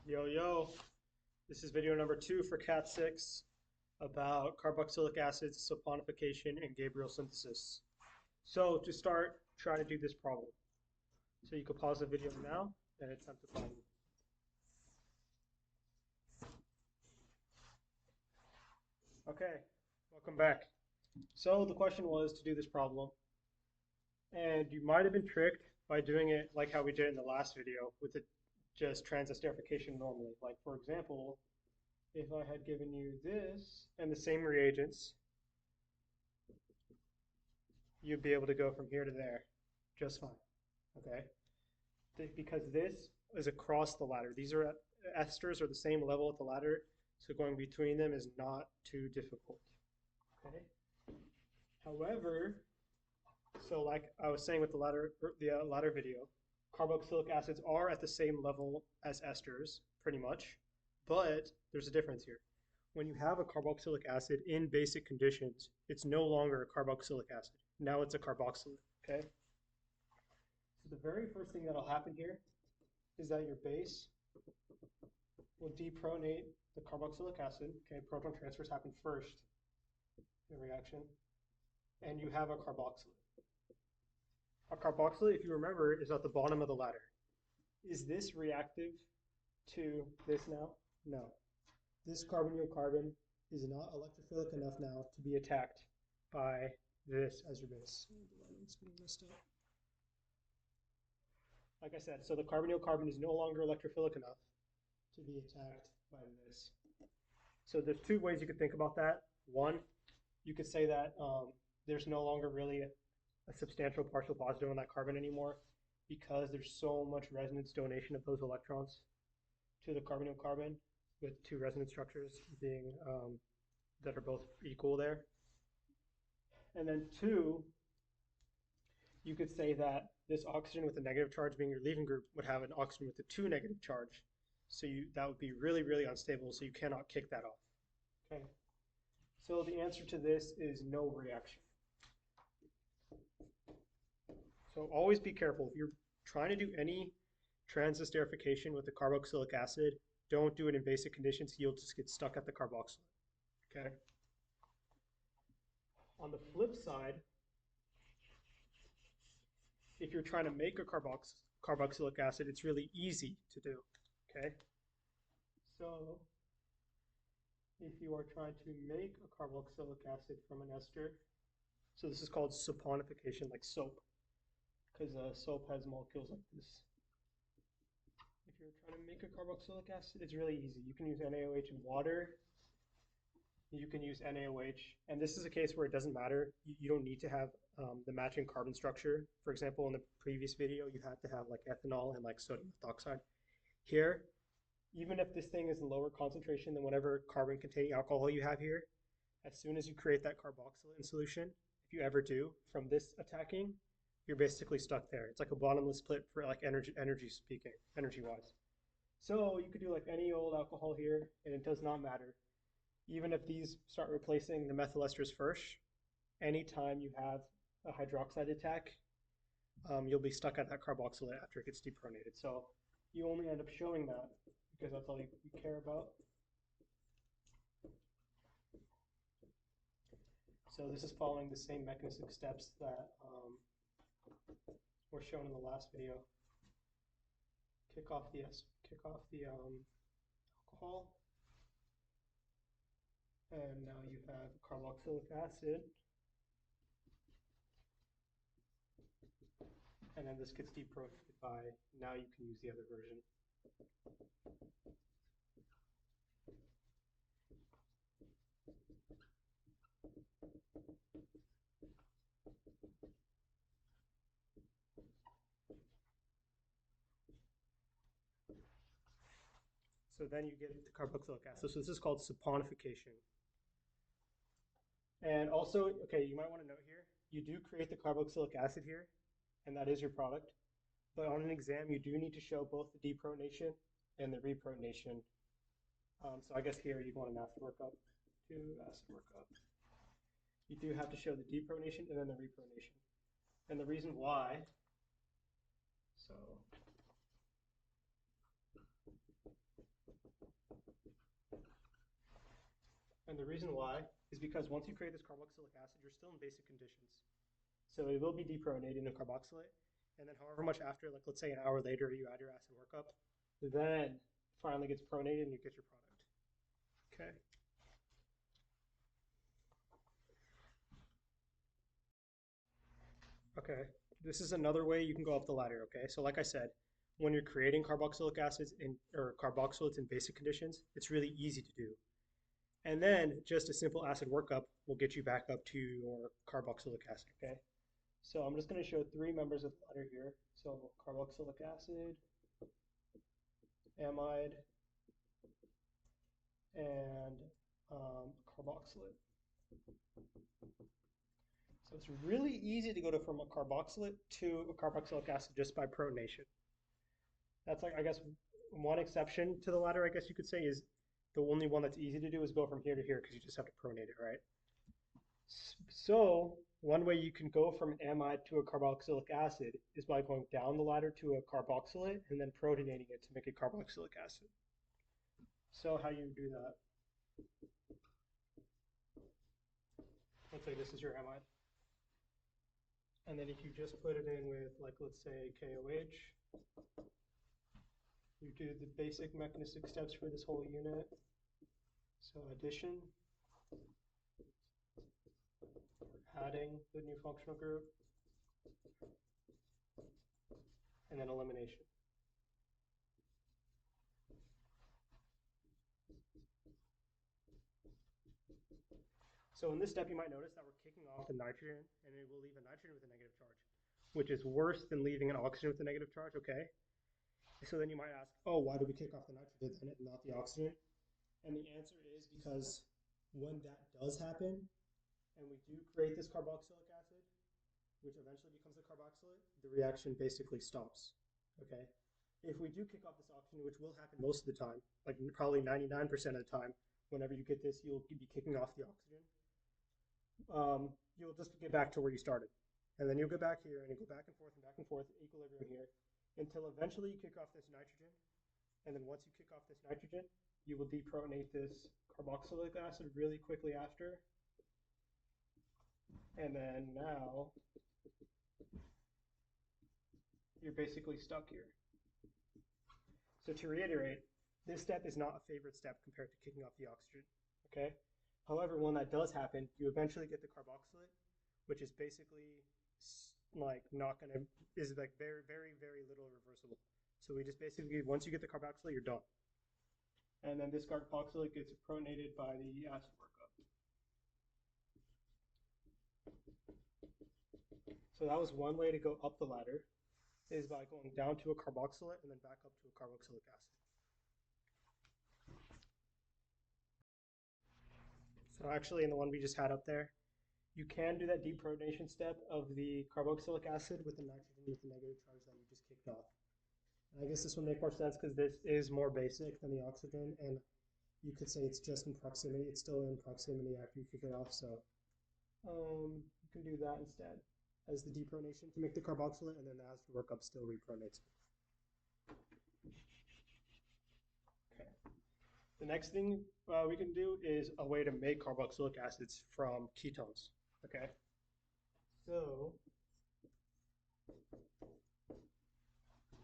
Yo, yo, this is video number 2 for Cat 6 about carboxylic acids, saponification, and Gabriel synthesis. So to start, try to do this problem. So you can pause the video now and attempt the problem. Okay, welcome back. So the question was to do this problem, and you might have been tricked by doing it like how we did in the last video with it just transesterification normally. Like for example, if I had given you this and the same reagents, you'd be able to go from here to there just fine, okay? Because this is across the ladder. These are esters are the same level at the ladder, so going between them is not too difficult, okay? However, so like I was saying with the ladder video, carboxylic acids are at the same level as esters, pretty much, but there's a difference here. When you have a carboxylic acid in basic conditions, it's no longer a carboxylic acid. Now it's a carboxylate, okay? So the very first thing that'll happen here is that your base will deprotonate the carboxylic acid, okay? Proton transfers happen first in the reaction, and you have a carboxylate. A carboxylate, if you remember, is at the bottom of the ladder. Is this reactive to this now? No. This carbonyl carbon is not electrophilic enough now to be attacked by this as your base. The lighting's getting messed up. Like I said, so the carbonyl carbon is no longer electrophilic enough to be attacked by this. So there's two ways you could think about that. One, you could say that there's no longer really a substantial partial positive on that carbon anymore because there's so much resonance donation of those electrons to the carbonyl carbon, with two resonance structures being that are both equal there. And then two, you could say that this oxygen with a negative charge being your leaving group would have an oxygen with a 2 negative charge. So that would be really, really unstable, so you cannot kick that off. Okay. So the answer to this is no reaction. So always be careful. If you're trying to do any transesterification with the carboxylic acid, don't do it in basic conditions. You'll just get stuck at the carboxylate. Okay. On the flip side, if you're trying to make a carboxylic acid, it's really easy to do. Okay. So if you are trying to make a carboxylic acid from an ester, so this is called saponification, like soap, because soap has molecules like this. If you're trying to make a carboxylic acid, it's really easy. You can use NaOH and water. You can use NaOH, and this is a case where it doesn't matter. You don't need to have the matching carbon structure. For example, in the previous video, you had to have like ethanol and like sodium methoxide. Here, even if this thing is lower concentration than whatever carbon-containing alcohol you have here, as soon as you create that carboxylate in solution, if you ever do, from this attacking, you're basically stuck there. It's like a bottomless pit for like energy-wise. So you could do like any old alcohol here, and it does not matter. Even if these start replacing the methyl esters first, anytime you have a hydroxide attack, you'll be stuck at that carboxylate after it gets deprotonated. So you only end up showing that because that's all you care about. So this is following the same mechanistic steps that were shown in the last video. Kick off the alcohol, and now you have carboxylic acid, and then this gets deprotonated by, now you can use the other version. So then you get the carboxylic acid. So this is called saponification. And also, okay, you might want to note here, you do create the carboxylic acid here, and that is your product. But on an exam, you do need to show both the deprotonation and the reprotonation. So I guess here you'd want an acid workup, You do have to show the deprotonation and then the reprotonation. And the reason why, so And the reason why is because once you create this carboxylic acid, you're still in basic conditions. So it will be deprotonated in carboxylate. And then however much after, like let's say an hour later, you add your acid workup, then finally gets protonated and you get your product. Okay. Okay, this is another way you can go up the ladder, okay? So like I said, when you're creating carboxylic acids or carboxylates in basic conditions, it's really easy to do. And then just a simple acid workup will get you back up to your carboxylic acid, okay? So I'm just going to show three members of the ladder here. So carboxylic acid, amide, and carboxylate. So it's really easy to go from a carboxylate to a carboxylic acid just by protonation. That's like, I guess, one exception to the ladder, I guess you could say, is the only one that's easy to do is go from here to here because you just have to protonate it, right? So one way you can go from an amide to a carboxylic acid is by going down the ladder to a carboxylate and then protonating it to make a carboxylic acid. So how you do that? Let's say this is your amide. And then if you just put it in with, like, let's say KOH, you do the basic mechanistic steps for this whole unit. So addition, adding the new functional group, and then elimination. So in this step, you might notice that we're kicking off the nitrogen, and it will leave a nitrogen with a negative charge, which is worse than leaving an oxygen with a negative charge, okay? So then you might ask, oh, why do we kick off the nitrogen then and not the oxygen? And the answer is because when that does happen, and we do create this carboxylic acid, which eventually becomes a carboxylate, the reaction basically stops, okay? If we do kick off this oxygen, which will happen most of the time, like probably 99% of the time, whenever you get this, you'll be kicking off the oxygen. You'll just get back to where you started. And then you'll go back here and you go back and forth, equilibrium here, until eventually you kick off this nitrogen. And then once you kick off this nitrogen, you will deprotonate this carboxylic acid really quickly after. And then now you're basically stuck here. So to reiterate, this step is not a favorite step compared to kicking off the oxygen, okay? However, when that does happen, you eventually get the carboxylate, which is basically like not gonna, is like very, very, very little reversible. So we just basically, once you get the carboxylate, you're done. And then this carboxylate gets protonated by the acid workup. So that was one way to go up the ladder, is by going down to a carboxylate and then back up to a carboxylic acid. So actually in the one we just had up there, you can do that deprotonation step of the carboxylic acid with the nitrogen with the negative charge that you just kicked off. And I guess this will make more sense because this is more basic than the oxygen, and you could say it's just in proximity. It's still in proximity after you kick it off, so you can do that instead as the deprotonation to make the carboxylate, and then the acid workup still reprotonates. Okay. The next thing we can do is a way to make carboxylic acids from ketones. Okay. So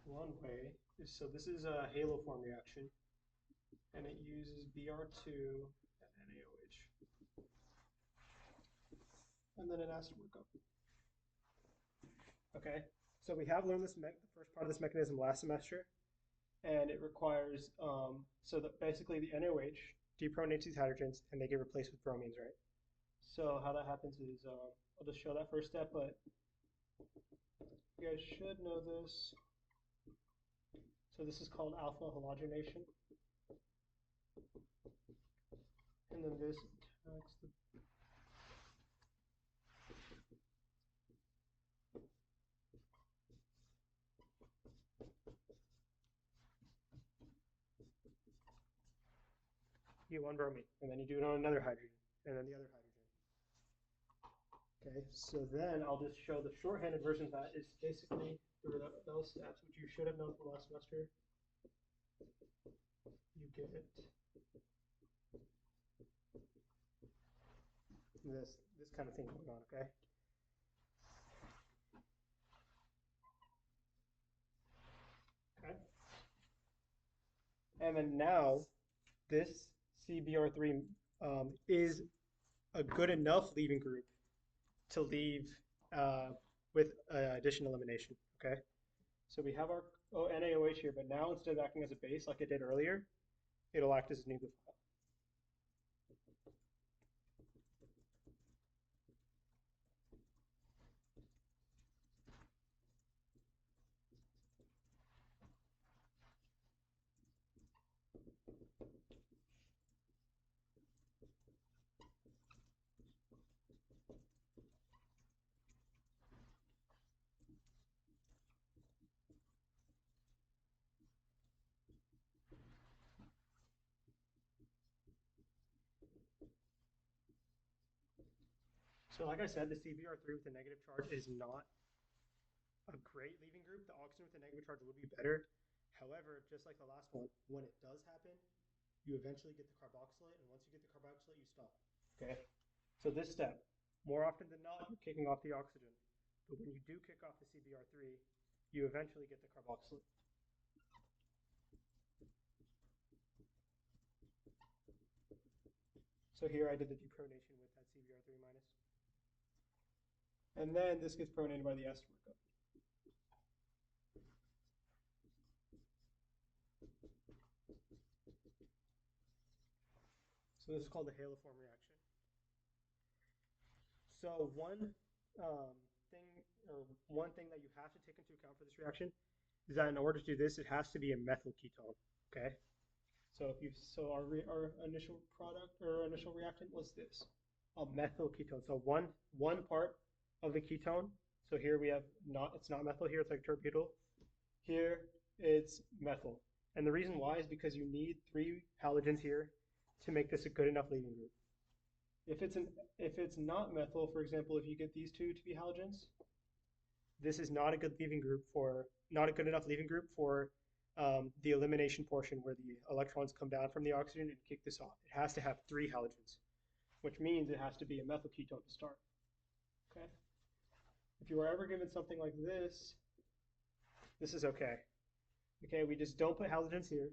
one way is, so this is a haloform reaction, and it uses Br2 and NaOH, and then an acid workup. Okay, so we have learned this the first part of this mechanism last semester, and it requires, so that basically the NaOH deprotonates these hydrogens, and they get replaced with bromines, right? So how that happens is, I'll just show that first step, but you guys should know this. So this is called alpha halogenation. And then this attacks the you one bromine, and then you do it on another hydrogen, and then the other hydrogen. Okay, so then I'll just show the shorthanded version of that is basically those steps, which you should have known from last semester. You get this kind of thing going on, okay? Okay. And then now this CBr3 is a good enough leaving group to leave with addition elimination, okay? So we have our NaOH here, but now instead of acting as a base like it did earlier, it'll act as a nucleophile. So like I said, the CBr3 with a negative charge is not a great leaving group. The oxygen with a negative charge would be better. However, just like the last one, when it does happen, you eventually get the carboxylate, and once you get the carboxylate, you stop. Okay? So this step, more often than not, you're kicking off the oxygen. But when you do kick off the CBr3, you eventually get the carboxylate. So here I did the depronation with that CBr3 minus. And then this gets pronated by the ester workup. So this is called the haloform reaction. So one thing that you have to take into account for this reaction is that in order to do this, it has to be a methyl ketone. Okay. So our initial product or initial reactant was this, a methyl ketone. So one part of the ketone. So here we have it's not methyl here. It's like terbutyl. Here it's methyl. And the reason why is because you need 3 halogens here to make this a good enough leaving group. If it's not methyl, for example, if you get these 2 to be halogens, this is not a good enough leaving group for the elimination portion where the electrons come down from the oxygen and kick this off. It has to have 3 halogens, which means it has to be a methyl ketone to start. Okay. If you were ever given something like this, this is okay. Okay, we just don't put halogens here,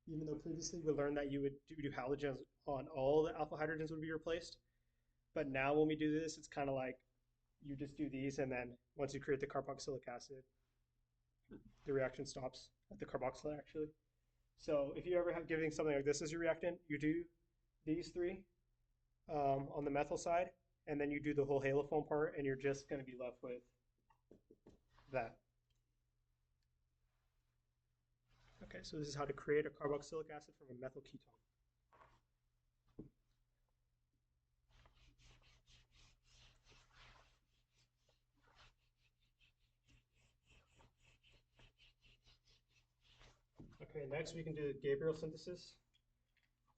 even though previously we learned that you would do halogens on all the alpha hydrogens would be replaced. But now when we do this, it's kind of like you just do these, and then once you create the carboxylic acid, the reaction stops at the carboxylate actually. So if you ever have giving something like this as your reactant, you do these 3 on the methyl side, and then you do the whole haloform part, and you're just going to be left with that. Okay, so this is how to create a carboxylic acid from a methyl ketone. Okay, next we can do the Gabriel synthesis.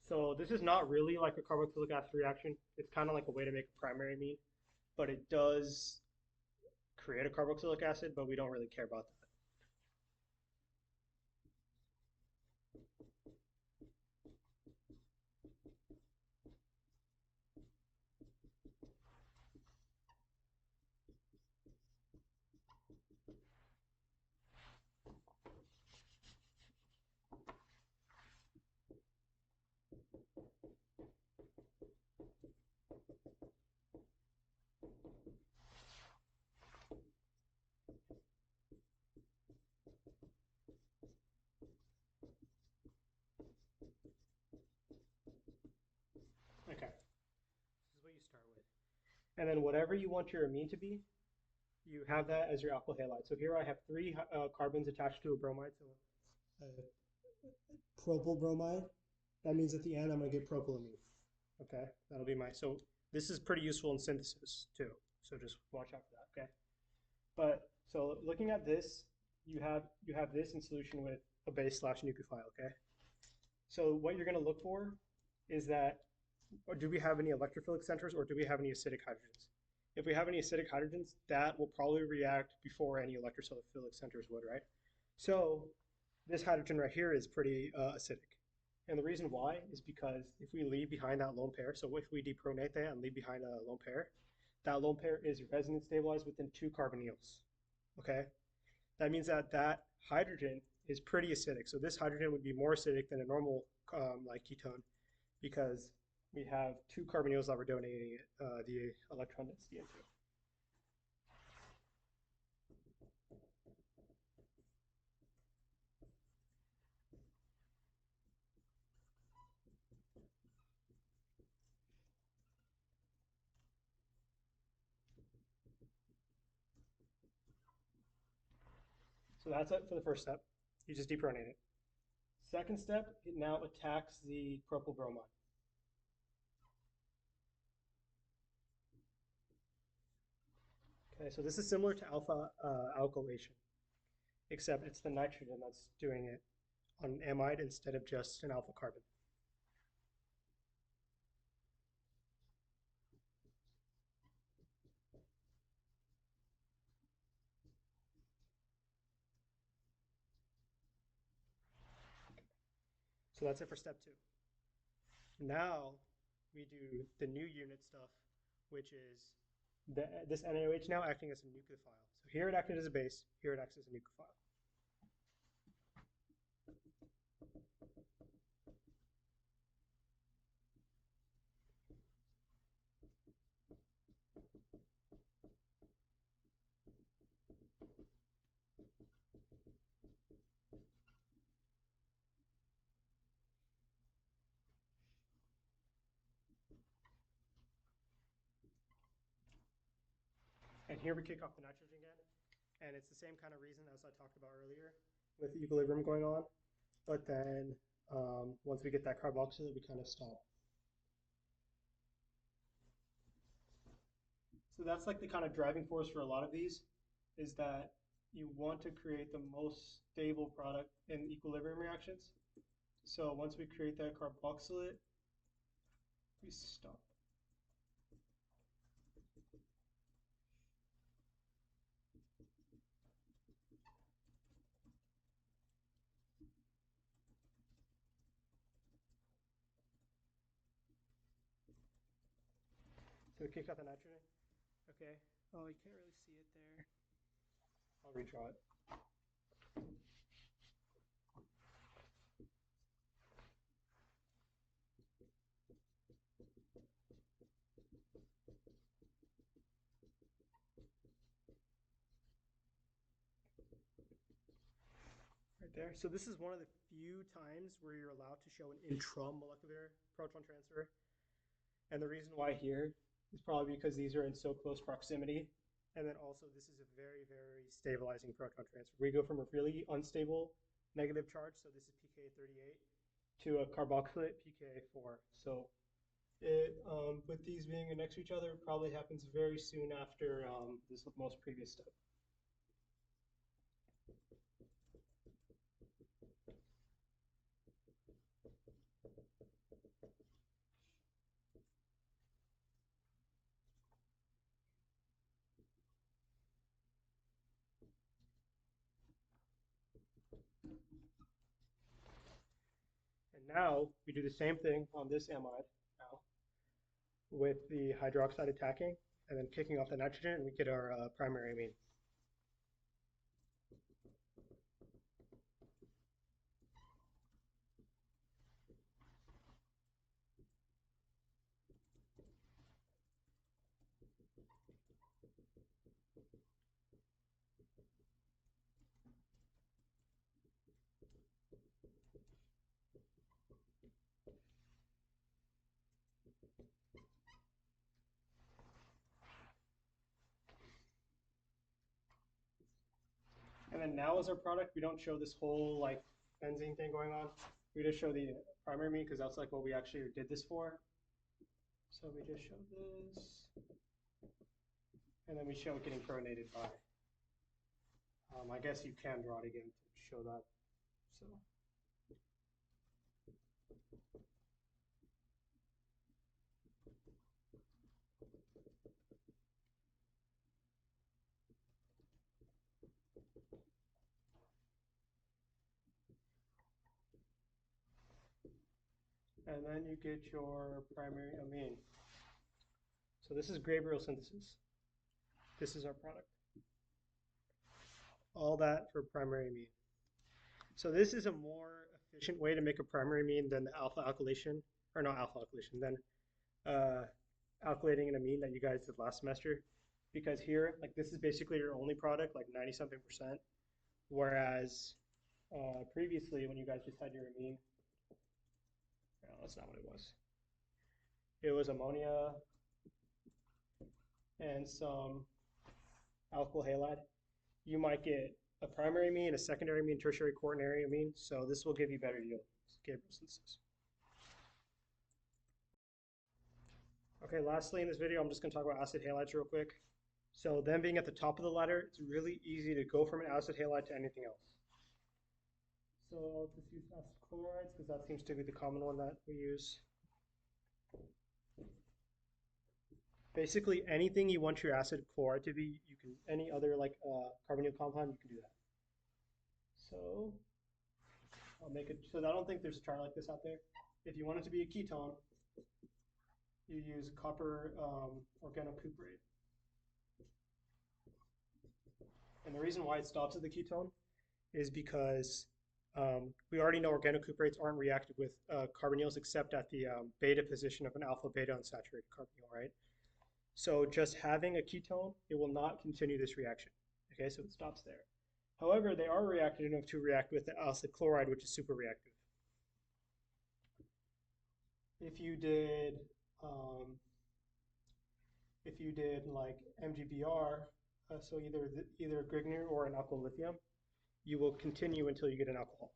So this is not really like a carboxylic acid reaction. It's kind of like a way to make a primary amine, but it does create a carboxylic acid, but we don't really care about that. Okay, this is what you start with. And then whatever you want your amine to be, you have that as your alkyl halide. So here I have 3 carbons attached to a bromide, so propyl bromide. That means at the end I'm going to get propylamine. Okay, that'll be so this is pretty useful in synthesis too. So just watch out for that, okay? But so looking at this, you have this in solution with a base / nucleophile, okay? So what you're going to look for is that, or do we have any electrophilic centers, or do we have any acidic hydrogens? If we have any acidic hydrogens, that will probably react before any electrophilic centers would, right? So this hydrogen right here is pretty acidic. And the reason why is because if we leave behind that lone pair, so if we depronate that and leave behind a lone pair, that lone pair is resonance stabilized within 2 carbonyls. Okay? That means that that hydrogen is pretty acidic. So this hydrogen would be more acidic than a normal like ketone because we have 2 carbonyls that we're donating the electron density into. So that's it for the first step. You just depronate it. Second step, it now attacks the propyl bromide. Okay, so this is similar to alpha alkylation, except it's the nitrogen that's doing it on an amide instead of just an alpha carbon. So that's it for step 2. Now we do the new unit stuff, which is this NaOH now acting as a nucleophile. So here it acted as a base, here it acts as a nucleophile. And here we kick off the nitrogen again. And it's the same kind of reason as I talked about earlier with the equilibrium going on. But then once we get that carboxylate, we kind of stop. So that's like the kind of driving force for a lot of these is that you want to create the most stable product in equilibrium reactions. So once we create that carboxylate, we stop. So we kick out the nitrogen. Okay. Oh, you can't really see it there. I'll redraw it. Right there. So this is one of the few times where you're allowed to show an intramolecular proton transfer. And the reason why here is probably because these are in so close proximity. And then also this is a very, very stabilizing proton transfer. We go from a really unstable negative charge, so this is pK38, to a carboxylate pK4. So it, with these being next to each other, it probably happens very soon after this most previous step. And now we do the same thing on this amide now with the hydroxide attacking and then kicking off the nitrogen, and we get our primary amine. And then now as our product, we don't show this whole like benzene thing going on. We just show the primary amine because that's like what we actually did this for. So we just show this, and then we show it getting protonated by. I guess you can draw it again to show that. So. and then you get your primary amine. So this is Gabriel synthesis. This is our product. All that for primary amine. So this is a more efficient way to make a primary amine than the alpha alkylation, or not alpha alkylation, than alkylating an amine that you guys did last semester. Because here, like this is basically your only product, like 90-something%. Whereas previously, when you guys just had your amine, no, that's not what it was. It was ammonia and some alkyl halide. You might get a primary amine, a secondary amine, tertiary, quaternary amine. So this will give you better yield. Gabriel synthesis. Okay, lastly in this video, I'm just going to talk about acid halides real quick. So them being at the top of the ladder, it's really easy to go from an acid halide to anything else. So I'll just use acid chlorides because that seems to be the common one that we use. Basically, anything you want your acid chloride to be, you can, any other like carbonyl compound, you can do that. So I'll make it, so I don't think there's a chart like this out there. If you want it to be a ketone, you use copper organocuprate. And the reason why it stops at the ketone is because we already know organocuprates aren't reactive with carbonyls except at the beta position of an alpha beta unsaturated carbonyl, right? So just having a ketone, it will not continue this reaction. Okay, so it stops there. However, they are reactive enough to react with the acid chloride, which is super reactive. If you did like MgBr, so either Grignard or an alkyl lithium, you will continue until you get an alcohol.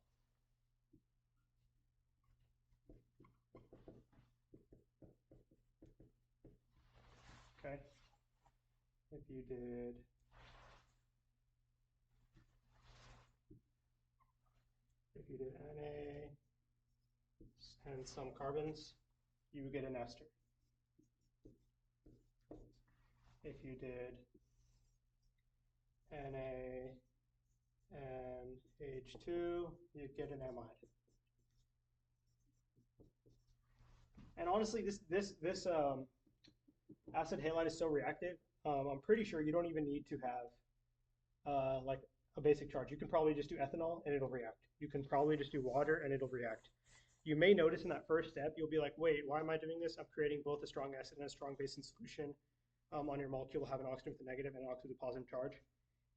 Okay. If you did Na and some carbons, you would get an ester. If you did Na and H2, you'd get an amide. And honestly, this acid halide is so reactive. I'm pretty sure you don't even need to have like a basic charge. You can probably just do ethanol and it'll react. You can probably just do water and it'll react. You may notice in that first step, you'll be like, wait, why am I doing this? I'm creating both a strong acid and a strong base in solution. On your molecule will have an oxygen with a negative and an oxygen with a positive charge.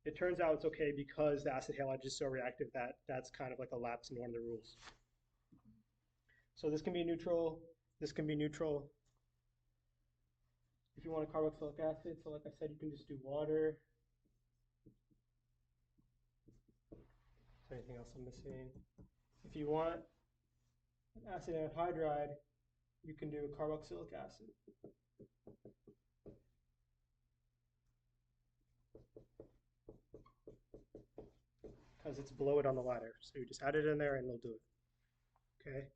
It turns out it's okay because the acid halide is so reactive that that's kind of like a lapse in one of the rules. So this can be neutral. This can be neutral. If you want a carboxylic acid, so like I said, you can just do water. Is there anything else I'm missing? If you want an acid anhydride, you can do a carboxylic acid. Because it's below it on the ladder. So you just add it in there and it'll do it. Okay.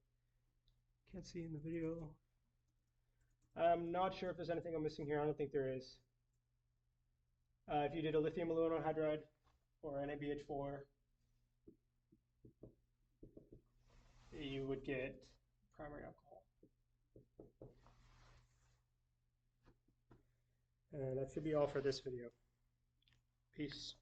Can't see in the video. I'm not sure if there's anything I'm missing here. I don't think there is. If you did a lithium aluminum hydride or NaBH4, you would get primary alcohol. And that should be all for this video. Peace.